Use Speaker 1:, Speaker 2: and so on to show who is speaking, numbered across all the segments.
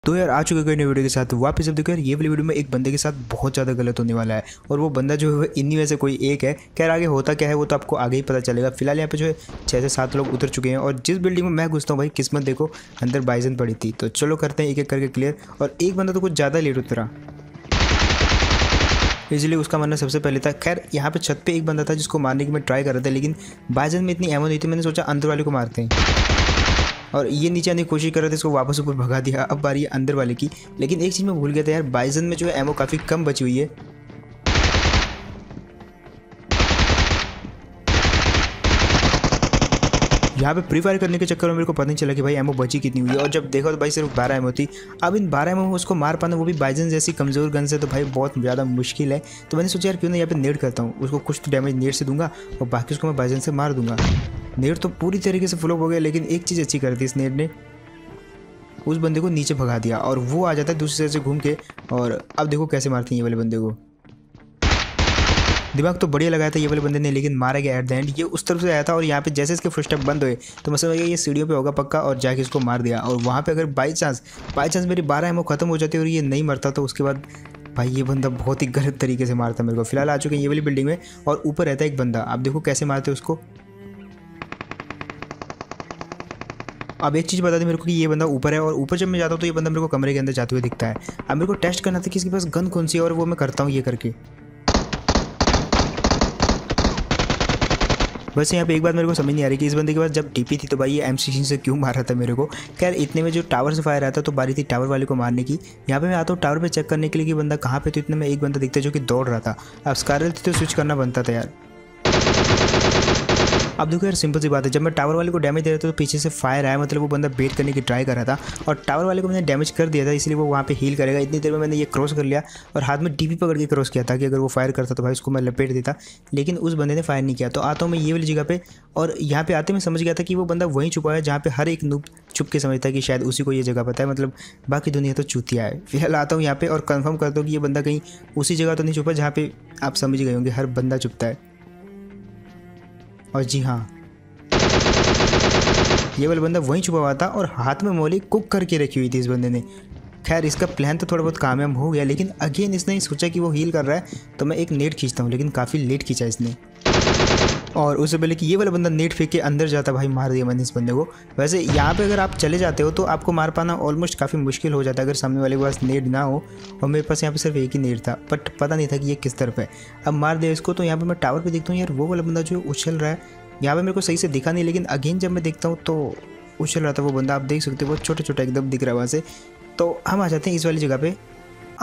Speaker 1: तो यार आ चुके हैं नई वीडियो के साथ वापस। अब देखो यार ये वाली वीडियो में एक बंदे के साथ बहुत ज़्यादा गलत होने वाला है और वो बंदा जो है इन्हीं में से कोई एक है। खैर आगे होता क्या है वो तो आपको आगे ही पता चलेगा। फिलहाल यहाँ पे जो है 6 से 7 लोग उतर चुके हैं और जिस बिल्डिंग में मैं घुसता हूँ भाई किस्मत देखो अंदर बाइजन पड़ी थी। तो चलो करते हैं एक एक करके क्लियर। और एक बंदा तो कुछ ज़्यादा लेट उतरा, इसलिए उसका मरना सबसे पहले था। खैर यहाँ पे छत पे एक बंदा था जिसको मारने की मैं ट्राई कर रहा था, लेकिन बाइजन में इतनी एमो नहीं थी। मैंने सोचा अंदर वाले को मारते हैं और ये नीचे आने की कोशिश कर रहे थे, इसको वापस ऊपर भगा दिया। अब बारी है अंदर वाले की, लेकिन एक चीज़ मैं भूल गया था यार, बाइजन में जो है एमो काफ़ी कम बची हुई है। यहाँ पे प्री फायर करने के चक्कर में मेरे को पता नहीं चला कि भाई एमो बची कितनी हुई है, और जब देखा तो भाई सिर्फ 12 एमो थी। अब इन 12 एमो में उसको मार पाना वो भी बाइजन जैसी कमज़ोर गन से तो भाई बहुत ज़्यादा मुश्किल है। तो मैंने सोचा यार क्यों ना यहाँ पे नेड करता हूँ, उसको कुछ तो डैमेज नेड से दूंगा और बाकी उसको मैं बाइजन से मार दूंगा। नेड तो पूरी तरीके से फ्लॉप हो गया, लेकिन एक चीज़ अच्छी कर दी इस नेड ने, उस बंदे को नीचे भगा दिया और वो आ जाता है दूसरी साइड से घूम के। और अब देखो कैसे मारते हैं ये वाले बंदे को। दिमाग तो बढ़िया लगाया था ये वाले बंदे ने, लेकिन मारा गया एट द एंड। ये उस तरफ से आया था और यहाँ पे जैसे इसके फुटस्टेप बंद हुए तो मैं समझ गया ये सीढ़ियों पे होगा पक्का, और जाके इसको मार दिया। और वहाँ पे अगर बाई चांस मेरी 12 एमओ खत्म हो जाती और ये नहीं मरता तो उसके बाद भाई ये बंदा बहुत ही गलत तरीके से मारता मेरे को। फिलहाल आ चुके हैं ये वाली बिल्डिंग में और ऊपर रहता है एक बंदा। आप देखो कैसे मारते उसको। अब एक चीज़ बता दी मेरे को कि ये बंदा ऊपर है, और ऊपर जब मैं जाता हूँ तो ये बंदा मेरे को कमरे के अंदर जाते हुए दिखता है। अब मेरे को टेस्ट करना था कि इसके पास गन कौन सी है, और वो मैं करता हूँ ये करके। बस यहाँ पे एक बात मेरे को समझ नहीं आ रही कि इस बंदे के पास जब डीपी थी तो भाई ये M16 से क्यों मार रहा था मेरे को। खैर इतने में जो टावर से फायर आता तो बारी थी टावर वाले को मारने की। यहाँ पे मैं आता हूँ टावर पे चेक करने के लिए कि बंदा कहाँ पे, तो इतने में एक बंदा दिखता है जो कि दौड़ रहा था। अब स्कारल थी तो स्विच करना बनता था यार। अब देखो यार सिंपल सी बात है, जब मैं टावर वाले को डैमेज दे रहा था तो पीछे से फायर आया, मतलब वो बंदा बेट करने की ट्राई कर रहा था और टावर वाले को मैंने डैमेज कर दिया था, इसलिए वो वहाँ पे हील करेगा। इतनी देर में मैंने ये क्रॉस कर लिया और हाथ में डीपी पकड़ के क्रॉस किया था कि अगर वो फायर करता तो भाई उसको मैं लपेट देता, लेकिन उस बंदे ने फायर नहीं किया। तो आता हूँ मैं ये वाली जगह पे, और यहाँ पे आते मैं समझ गया था कि वो बंदा वहीं छुपा है जहाँ पे हर एक नूब छुप के समझता है कि शायद उसी को ये जगह पता है, मतलब बाकी दुनिया तो चूतिया है। फिलहाल आता हूँ यहाँ पे और कंफर्म करता हूँ कि ये बंदा कहीं उसी जगह तो नहीं छुपा जहाँ पे आप समझ गए होंगे हर बंदा छुपता है। और जी हाँ, ये वाला बंदा वहीं छुपा हुआ था और हाथ में मोली कुक करके रखी हुई थी इस बंदे ने। खैर इसका प्लान तो थोड़ा बहुत कामयाब हो गया, लेकिन अगेन इसने सोचा कि वो हील कर रहा है तो मैं एक नेट खींचता हूँ, लेकिन काफ़ी लेट खींचा इसने। और उससे पहले कि ये वाला बंदा नेट फेंक के अंदर जाता भाई मार दिया मैंने इस बंदे को। वैसे यहाँ पे अगर आप चले जाते हो तो आपको मार पाना ऑलमोस्ट काफ़ी मुश्किल हो जाता है अगर सामने वाले के पास नेट ना हो, और मेरे पास यहाँ पे सिर्फ एक ही नेट था, बट पता नहीं था कि ये किस तरफ है। अब मार दिया इसको। तो यहाँ पे मैं टावर पे देखता हूँ यार वो वाला बंदा जो उछल रहा है, यहाँ पे मेरे को सही से दिखा नहीं, लेकिन अगेन जब मैं देखता हूँ तो उछल रहा था वो बंदा। आप देख सकते हो वो छोटा छोटा एकदम दिख रहा है वहाँ से। तो हम आ जाते हैं इस वाली जगह पे।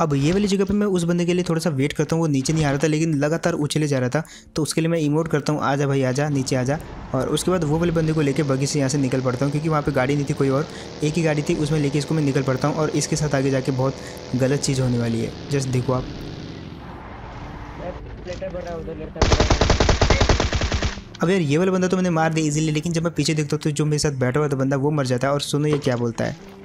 Speaker 1: अब ये वाली जगह पे मैं उस बंदे के लिए थोड़ा सा वेट करता हूँ, वो नीचे नहीं आ रहा था लेकिन लगातार उछले जा रहा था, तो उसके लिए मैं इमोट करता हूँ आजा भाई आजा नीचे आजा। और उसके बाद वो वाले बंदे को लेके बगी से यहाँ से निकल पड़ता हूँ, क्योंकि वहाँ पे गाड़ी नहीं थी कोई और, एक ही गाड़ी थी, उसमें लेके इसको मैं निकल पड़ता हूँ। और इसके साथ आगे जाके बहुत गलत चीज़ होने वाली है, जस्ट देखो आप। अब यार ये वाला बंदा तो मैंने मार दिया इजीली, लेकिन जब मैं पीछे देखता हूँ तो जो मेरे साथ बैठा हुआ था बंदा वो मर जाता है। और सुनो ये क्या बोलता है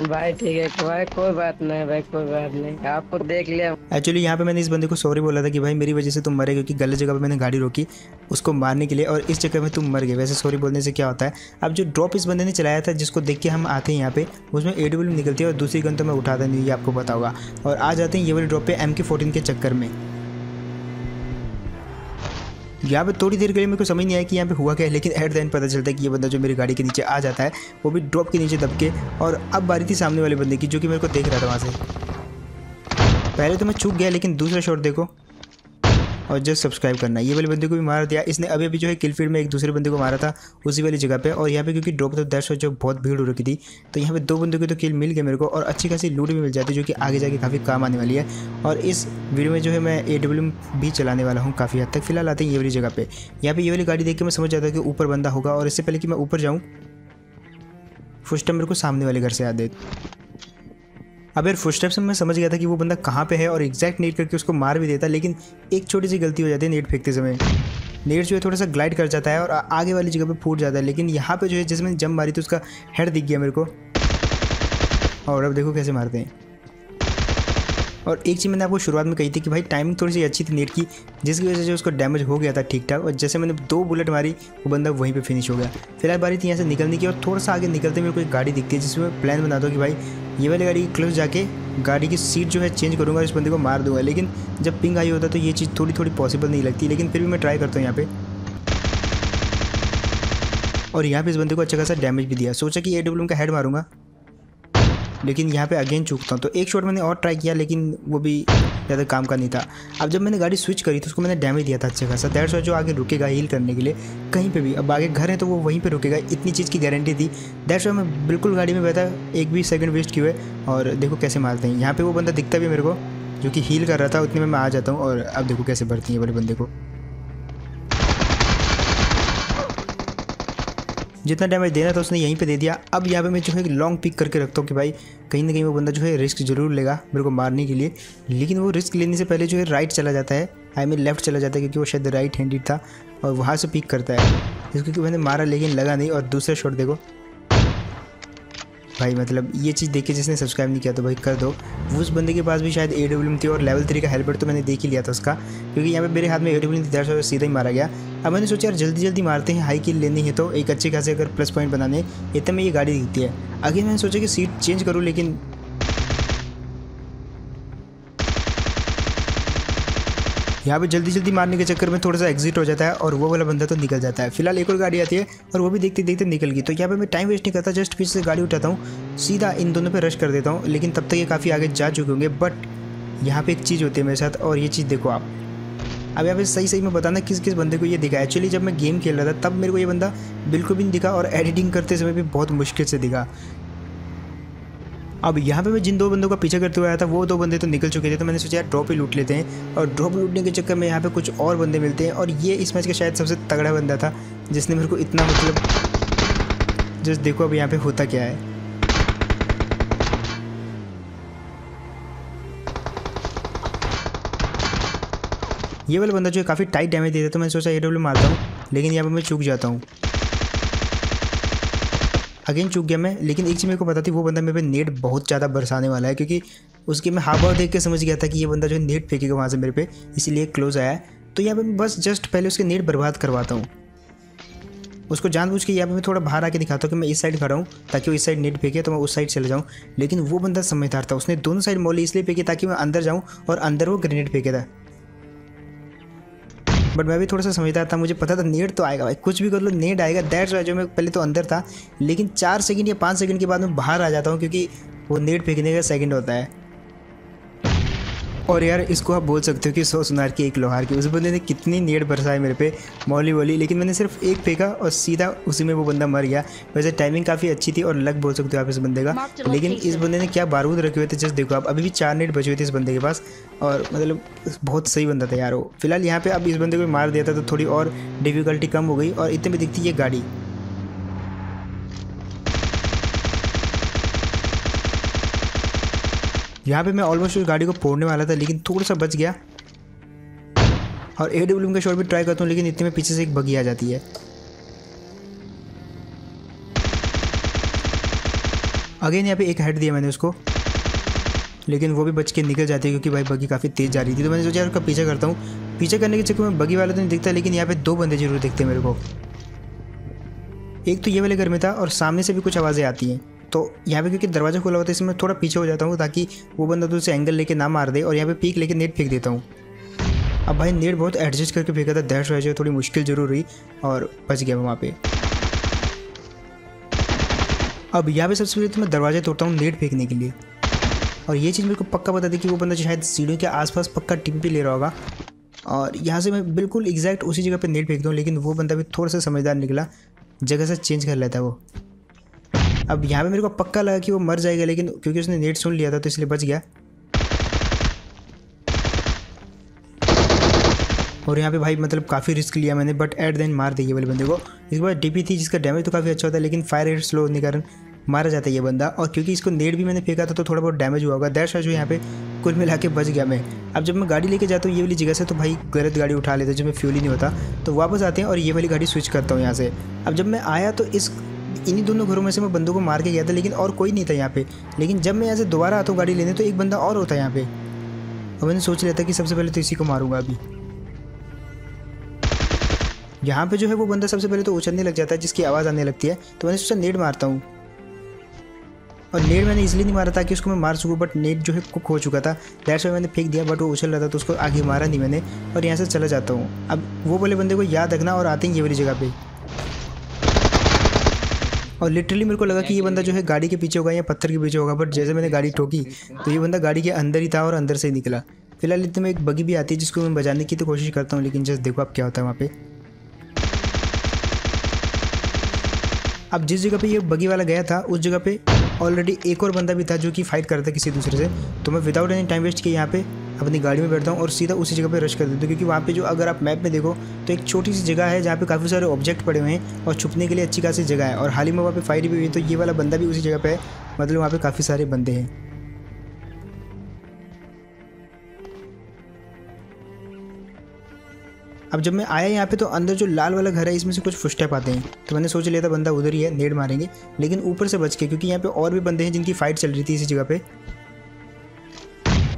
Speaker 2: भाई ठीक है भाई, कोई बात नहीं भाई, कोई बात नहीं, आपको देख लिया।
Speaker 1: एक्चुअली यहाँ पे मैंने इस बंदे को सॉरी बोला था कि भाई मेरी वजह से तुम मरे, क्योंकि गलत जगह पे मैंने गाड़ी रोकी उसको मारने के लिए और इस जगह में तुम मर गए। वैसे सॉरी बोलने से क्या होता है। अब जो ड्रॉप इस बंदे ने चलाया था जिसको देख के हम आते हैं यहाँ पे, उसमें AWM निकलती है और दूसरी गन तो मैं उठाता नहीं, ये आपको पता होगा। और आ जाते हैं ये वाले ड्रॉप पे MK14 के चक्कर में। यहाँ पे थोड़ी देर के लिए मेरे को समझ नहीं आया कि यहाँ पे हुआ क्या है, लेकिन एट द एंड पता चलता है कि ये बंदा जो मेरी गाड़ी के नीचे आ जाता है वो भी ड्रॉप के नीचे दब के। और अब बारी थी सामने वाले बंदे की जो कि मेरे को देख रहा था वहाँ से। पहले तो मैं चूक गया, लेकिन दूसरा शॉट देखो और जस्ट सब्सक्राइब करना। ये वाले बंदे को भी मार दिया इसने। अभी अभी जो है किल फील्ड में एक दूसरे बंदे को मारा था उसी वाली जगह पे, और यहाँ पे क्योंकि ड्रॉप था दैट्स व्हाई जो बहुत भीड़ हो रखी थी, तो यहाँ पे 2 बंदों की तो किल मिल गया मेरे को, और अच्छी खासी लूट भी मिल जाती है जो कि आगे जाके काफ़ी काम आने वाली है। और इस वीडियो में जो है मैं AWM भी चलाने वाला हूँ काफ़ी हद तक। फिलहाल आते हैं ये वाली जगह पे। यहाँ पे ये वाली गाड़ी देख के मैं समझ जाता हूँ कि ऊपर बंदा होगा, और इससे पहले कि मैं ऊपर जाऊँ फुटस्टेप मेरे को सामने वाले घर से याद है। अब यार फुटस्टेप से मैं समझ गया था कि वो बंदा कहाँ पे है और एग्जैक्ट नेट करके उसको मार भी देता, लेकिन एक छोटी सी गलती हो जाती है नेट फेंकते समय। नेट जो है थोड़ा सा ग्लाइड कर जाता है और आगे वाली जगह पे फूट जाता है, लेकिन यहाँ पे जो है जैसे मैंने जंप मारी तो उसका हेड दिख गया मेरे को। और अब देखो कैसे मारते हैं। और एक चीज़ मैंने आपको शुरुआत में कही थी कि भाई टाइमिंग थोड़ी सी अच्छी थी नेट की, जिसकी वजह से उसको डैमेज हो गया था ठीक ठाक, और जैसे मैंने 2 बुलेट मारी वो बंदा वहीं पे फिनिश हो गया। फिलहाल बारी थी यहाँ से निकलने की, और थोड़ा सा आगे निकलते मेरे को एक गाड़ी दिखती है जिसमें प्लान बना दो कि भाई ये वाली गाड़ी की क्लोज जाके गाड़ी की सीट जो है चेंज करूँगा, इस बंदे को मार दूंगा। लेकिन जब पिंग आई होता तो ये चीज़ थोड़ी थोड़ी पॉसिबल नहीं लगती, लेकिन फिर भी मैं ट्राई करता हूँ यहाँ पे। और यहाँ पे इस बंदे को अच्छा खासा डैमेज भी दिया। सोचा कि AWM का हेड मारूंगा, लेकिन यहाँ पे अगेन चूकता हूँ। तो एक शॉट मैंने और ट्राई किया, लेकिन वो भी ज़्यादा काम का नहीं था। अब जब मैंने गाड़ी स्विच करी तो उसको मैंने डैमेज दिया था अच्छा खासा। दैट्स व्हाई जो आगे रुकेगा हील करने के लिए कहीं पे भी, अब आगे घर है तो वो वहीं पे रुकेगा, इतनी चीज़ की गारंटी थी। दैट्स व्हाई मैं बिल्कुल गाड़ी में बैठा, एक भी सेकंड वेस्ट किए हुए। और देखो कैसे मारते हैं। यहाँ पे वो बंदा दिखता भी मेरे को जो कि हील कर रहा था, उतने में मैं आ जाता हूँ। और अब देखो कैसे भरती है वाले बंदे को। जितना डैमेज देना था उसने यहीं पे दे दिया। अब यहाँ पे मैं जो है लॉन्ग पिक करके रखता हूँ कि भाई कहीं ना कहीं वो बंदा जो है रिस्क जरूर लेगा मेरे को मारने के लिए। लेकिन वो रिस्क लेने से पहले जो है राइट चला जाता है, आई मीन लेफ्ट चला जाता है, क्योंकि वो शायद राइट हैंडेड था और वहाँ से पिक करता है। जिसको कि मैंने मारा लेकिन लगा नहीं। और दूसरा शॉट देखो भाई, मतलब ये चीज़ देख के जिसने सब्सक्राइब नहीं किया तो भाई कर दो। उस बंदे के पास भी शायद AWM थी और लेवल 3 का हेलमेट तो मैंने देख ही लिया था उसका, क्योंकि यहाँ पे मेरे हाथ में AWM थी, दैट्स व्हाई सीधा ही मारा गया। अब मैंने सोचा यार जल्दी जल्दी मारते हैं, हाई किल लेनी है तो एक अच्छे खासे अगर प्लस पॉइंट बनाने, इतने में ये गाड़ी दिखती है। आगे मैंने सोचा कि सीट चेंज करूँ, लेकिन यहाँ पे जल्दी जल्दी मारने के चक्कर में थोड़ा सा एग्जिट हो जाता है और वो वाला बंदा तो निकल जाता है। फिलहाल एक और गाड़ी आती है और वो भी देखते देखते निकल गई। तो यहाँ पे मैं टाइम वेस्ट नहीं करता, जस्ट पीछे से गाड़ी उठाता हूँ, सीधा इन दोनों पे रश कर देता हूँ। लेकिन तब तक ये काफ़ी आगे जा चुके होंगे। बट यहाँ पे एक चीज़ होती है मेरे साथ, और ये चीज़ देखो आप। अब यहाँ पे सही में बताना किस किस बंदे को ये दिखा। एक्चुअली जब मैं गेम खेल रहा था तब मेरे को ये बंदा बिल्कुल भी नहीं दिखा, और एडिटिंग करते समय भी बहुत मुश्किल से दिखा। अब यहाँ पे मैं जिन 2 बंदों का पीछा करते हुए आया था वो 2 बंदे तो निकल चुके थे। तो मैंने सोचा यार ड्रॉप ही लूट लेते हैं, और ड्रॉप लूटने के चक्कर में यहाँ पे कुछ और बंदे मिलते हैं। और ये इस मैच का शायद सबसे तगड़ा बंदा था जिसने मेरे को इतना, मतलब जस्ट देखो अब यहाँ पे होता क्या है। ये वाला बंदा जो है काफ़ी टाइट डैमेज देता है, तो मैंने सोचा AWM मारता हूँ, लेकिन यहाँ पे मैं चूक जाता हूँ। अगेन चूक गया मैं। लेकिन एक चीज़ मेरे को पता थी, वो बंदा मेरे पे नेट बहुत ज़्यादा बरसाने वाला है, क्योंकि उसके मैं हाव भाव देख के समझ गया था कि ये बंदा जो है नेट फेंकेगा वहाँ से मेरे पे, इसीलिए क्लोज आया है। तो यहाँ पे मैं बस जस्ट पहले उसके नेट बर्बाद करवाता हूँ। उसको जानबूझ के यहाँ पे मैं थोड़ा बाहर आके दिखाता हूँ कि मैं इस साइड खड़ा हूँ, ताकि वो इस साइड नेट फेंके तो मैं उस साइड चले जाऊँ। लेकिन वो बंदा समझदार था, उसने दोनों साइड मॉली इसलिए फेंके ताकि मैं अंदर जाऊँ, और अंदर वो ग्रेनेड फेंके था। बट मैं भी थोड़ा सा समझदार था, मुझे पता था नेट तो आएगा भाई, कुछ भी कर लो नेट आएगा। दैट्स व्हाई जो मैं पहले तो अंदर था, लेकिन 4 सेकंड या 5 सेकंड के बाद मैं बाहर आ जाता हूँ, क्योंकि वो नेट फेंकने का सेकंड होता है। और यार इसको आप बोल सकते हो कि 100 सुनार की 1 लोहार की। उस बंदे ने कितनी नेट बरसाई मेरे पे, मौली वोली, लेकिन मैंने सिर्फ एक फेंका और सीधा उसी में वो बंदा मर गया। वैसे टाइमिंग काफ़ी अच्छी थी और लक बोल सकते हो आप इस बंदे का। लेकिन इस बंदे ने क्या बारूद रखे हुए थे, जस्ट देखो आप, अभी भी 4 नेट बचे हुए थे इस बंदे के पास, और मतलब बहुत सही बंदा था यार वो। फिलहाल यहाँ पे अब इस बंदे को मार दिया था तो थोड़ी और डिफिकल्टी कम हो गई, और इतने में दिखती है गाड़ी। यहाँ पे मैं ऑलमोस्ट उस गाड़ी को फोड़ने वाला था, लेकिन थोड़ा सा बच गया। और AWM का शॉट भी ट्राई करता हूँ, लेकिन इतने में पीछे से एक बगी आ जाती है। अगेन यहाँ पे एक हेड दिया मैंने उसको, लेकिन वो भी बच के निकल जाती है, क्योंकि भाई बगी काफ़ी तेज़ जा रही थी। तो मैंने सोचा यार उसका पीछा करता हूँ। पीछा करने के चक्कर में बगी वाला तो नहीं दिखता, लेकिन यहाँ पे 2 बंदे जरूर दिखते मेरे को। एक तो ये वाले घर में था, और सामने से भी कुछ आवाज़ें आती हैं। तो यहाँ पे क्योंकि दरवाज़ा खुला होता है, इसमें थोड़ा पीछे हो जाता हूँ ताकि वो बंदा तो उसे एंगल लेके ना मार दे, और यहाँ पे पीक लेके नेट फेंक देता हूँ। अब भाई नेट बहुत एडजस्ट करके फेंका था, दैट्स व्हाई थोड़ी मुश्किल जरूर हुई, और बच गया वहाँ पे। अब यहाँ पे सबसे पहले तो मैं दरवाज़ा तोड़ता हूँ नेट फेंकने के लिए, और ये चीज़ मेरे को पक्का पता थी कि वो बंदा शायद सीढ़ियों के आसपास पक्का टिप ले रहा होगा, और यहाँ से मैं बिल्कुल एग्जैक्ट उसी जगह पे नेट फेंकता हूँ। लेकिन वो बंदा भी थोड़ा सा समझदार निकला, जगह से चेंज कर लेता है वो। अब यहाँ पे मेरे को पक्का लगा कि वो मर जाएगा, लेकिन क्योंकि उसने नेट सुन लिया था तो इसलिए बच गया। और यहाँ पे भाई मतलब काफ़ी रिस्क लिया मैंने, बट एट देन मार दिया वाले बंदे को। इसके बाद DP थी जिसका डैमेज तो काफ़ी अच्छा होता है, लेकिन फायर रेट स्लो होने के कारण मारा जाता है ये बंदा। और क्योंकि इसको नेट भी मैंने फेंका था तो थोड़ा बहुत डैमेज हुआ होगा, दैट्स व्हाई जो यहाँ पे कुल मिला के बच गया मैं। अब जब मैं गाड़ी लेके जाता हूँ ये वाली जगह से, तो भाई गलत गाड़ी उठा लेते हैं जिसमें फ्यूल ही नहीं होता, तो वापस आते हैं और ये वाली गाड़ी स्विच करता हूँ यहाँ से। अब जब मैं आया तो इन्हीं दोनों घरों में से मैं बंदों को मार के गया था, लेकिन और कोई नहीं था यहाँ पे। लेकिन जब मैं यहाँ से दोबारा आता हूँ गाड़ी लेने, तो एक बंदा और होता है यहाँ पे, और मैंने सोच लिया था कि सबसे पहले तो इसी को मारूंगा। अभी यहाँ पे जो है वो बंदा सबसे पहले तो उछलने लग जाता है, जिसकी आवाज़ आने लगती है। तो मैंने सोचा नेट मारता हूँ, और नेट मैंने इसलिए नहीं मारा था कि उसको मैं मार सकूँ, बट नेट जो है कुक हो चुका था, दैट्स वाई मैंने फेंक दिया, बट वो उछल रहा था तो उसको आगे मारा नहीं मैंने और यहाँ से चला जाता हूँ। अब वो वाले बंदे को याद रखना और आते हैं ये वाली जगह पे। और लिटरली मेरे को लगा कि ये बंदा जो है गाड़ी के पीछे होगा या पत्थर के पीछे होगा, बट जैसे मैंने गाड़ी ठोकी तो ये बंदा गाड़ी के अंदर ही था और अंदर से ही निकला। फिलहाल इतने में एक बगी भी आती है जिसको मैं बजाने की तो कोशिश करता हूँ, लेकिन जस्ट देखो अब क्या होता है वहाँ पे। अब जिस जगह पे ये बगी वाला गया था उस जगह पे ऑलरेडी एक और बंदा भी था जो कि फाइट कर रहा था किसी दूसरे से। तो मैं विदाउट एनी टाइम वेस्ट किए यहाँ पे अपनी गाड़ी में बैठता हूँ और सीधा उसी जगह पे रश कर देता हूँ, क्योंकि वहाँ पे जो अगर आप मैप में देखो तो एक छोटी सी जगह है जहाँ पे काफ़ी सारे ऑब्जेक्ट पड़े हुए हैं और छुपने के लिए अच्छी खासी जगह है। और हाल ही में वहाँ पे फाइट भी हुई, तो ये वाला बंदा भी उसी जगह पे है, मतलब वहाँ पे काफ़ी सारे बंदे हैं। अब जब मैं आया यहाँ पे तो अंदर जो लाल वाला घर है इसमें से कुछ फुटस्टेप आते हैं, तो मैंने सोच लिया था बंदा उधर ही है, नेड मारेंगे, लेकिन ऊपर से बच के, क्योंकि यहाँ पे और भी बंदे हैं जिनकी फाइट चल रही थी इसी जगह पे।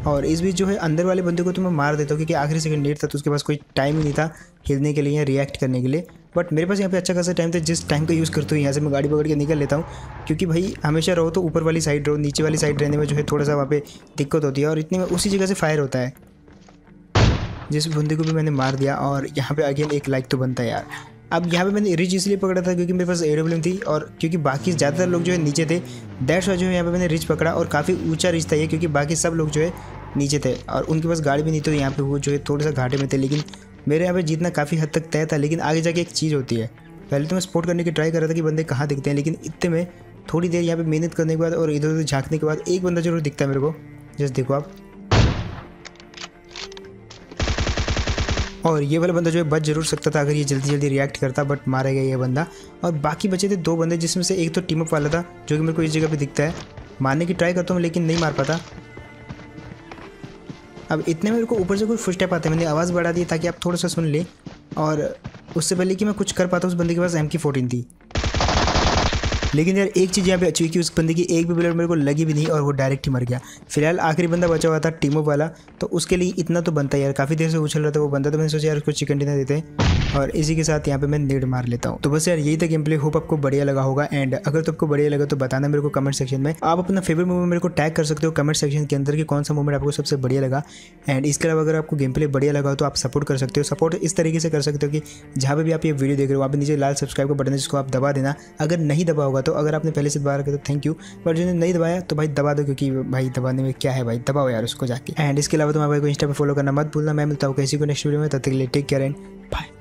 Speaker 1: और इस बीच जो है अंदर वाले बंदे को तो मैं मार देता हूँ, क्योंकि आखिरी सेकंड नेट था तो उसके पास कोई टाइम ही नहीं था हिलने के लिए या रिएक्ट करने के लिए। बट मेरे पास यहाँ पे अच्छा खासा टाइम था, जिस टाइम का यूज़ करता हूँ यहाँ से मैं गाड़ी पकड़ के निकल लेता हूँ, क्योंकि भाई हमेशा रहो तो ऊपर वाली साइड रहो, नीचे वाली साइड रहने में जो है थोड़ा सा वहाँ पे दिक्कत होती है। और इतने में उसी जगह से फायर होता है, जिस बंदे को भी मैंने मार दिया। और यहाँ पे अगेन एक लाइक तो बनता है यार। अब यहाँ पे मैंने रिच इसलिए पकड़ा था क्योंकि मेरे पास AWM थी और क्योंकि बाकी ज़्यादातर लोग जो है नीचे थे, दैट्स वाई जो है यहाँ पे मैंने रिच पकड़ा। और काफ़ी ऊंचा रिच था ये, क्योंकि बाकी सब लोग जो है नीचे थे और उनके पास गाड़ी भी नहीं, तो यहाँ पे वो जो है थोड़ा सा घाटे में थे। लेकिन मेरे यहाँ पे जीतना काफ़ी हद तक तय था। लेकिन आगे जाके एक चीज़ होती है, पहले तो मैं स्पॉट करने की ट्राई कर रहा था कि बंदे कहाँ दिखते हैं, लेकिन इतने में थोड़ी देर यहाँ पे मेहनत करने के बाद और इधर उधर झाँकने के बाद एक बंदा जरूर दिखता है मेरे को, जस्ट देखो आप। और ये वाला बंदा जो है बच जरूर सकता था अगर ये जल्दी जल्दी रिएक्ट करता, बट मारा गया ये बंदा। और बाकी बचे थे 2 बंदे, जिसमें से एक तो टीम अप वाला था जो कि मेरे को इस जगह पे दिखता है। मारने की ट्राई करता हूँ लेकिन नहीं मार पाता। अब इतने में मेरे को ऊपर से कोई फुटस्टेप आते हैं, मैंने आवाज़ बढ़ा दी ताकि आप थोड़ा सा सुन लें। और उससे पहले कि मैं कुछ कर पाता उस बंदे के पास MK14 थी। लेकिन यार एक चीज़ यहाँ पे अच्छी हुई कि उस बंदे की एक भी बुलेट मेरे को लगी भी नहीं और वो डायरेक्ट ही मर गया। फिलहाल आखिरी बंदा बचा हुआ था टीम अप वाला, तो उसके लिए इतना तो बनता है यार, काफ़ी देर से उछल रहा था वो बंदा, तो मैंने सोचा यार उसको चिकन डिनर देते हैं। और इसी के साथ यहाँ पे मैं नेड मार लेता हूँ। तो बस यार यही था गेम प्ले, होप आपको बढ़िया लगा होगा। एंड अगर तो आपको बढ़िया लगा तो बताना मेरे को कमेंट सेक्शन में। आप अपना फेवरेट मोमेंट मेरे को टैग कर सकते हो कमेंट सेक्शन के अंदर कि कौन सा मोमेंट आपको सबसे बढ़िया लगा। एंड इसके अलावा अगर आपको गेम प्ले बढ़िया लगा हो तो आप सपोर्ट कर सकते हो। सपोर्ट इस तरीके से कर सकते हो कि जहाँ पे भी आप ये वीडियो देख रहे हो वहाँ पे नीचे लाल सब्सक्राइब का बटन है जिसको आप दबा देना। अगर नहीं दबा होगा तो अगर आपने पहले से दबा रखा तो थैंक यू, बट जिन्हें नहीं दबाया तो भाई दबा दो, क्योंकि भाई दबाने में क्या है भाई, दबाओ यार उसको जाके। एंड इसके अलावा तुम्हारे भाई को इंस्टा पे फॉलो करना मत भूलना। मैं मिलता हूँ किसी को नेक्स्ट वीडियो में, तब तक के लिए टेक केयर एंड बाय।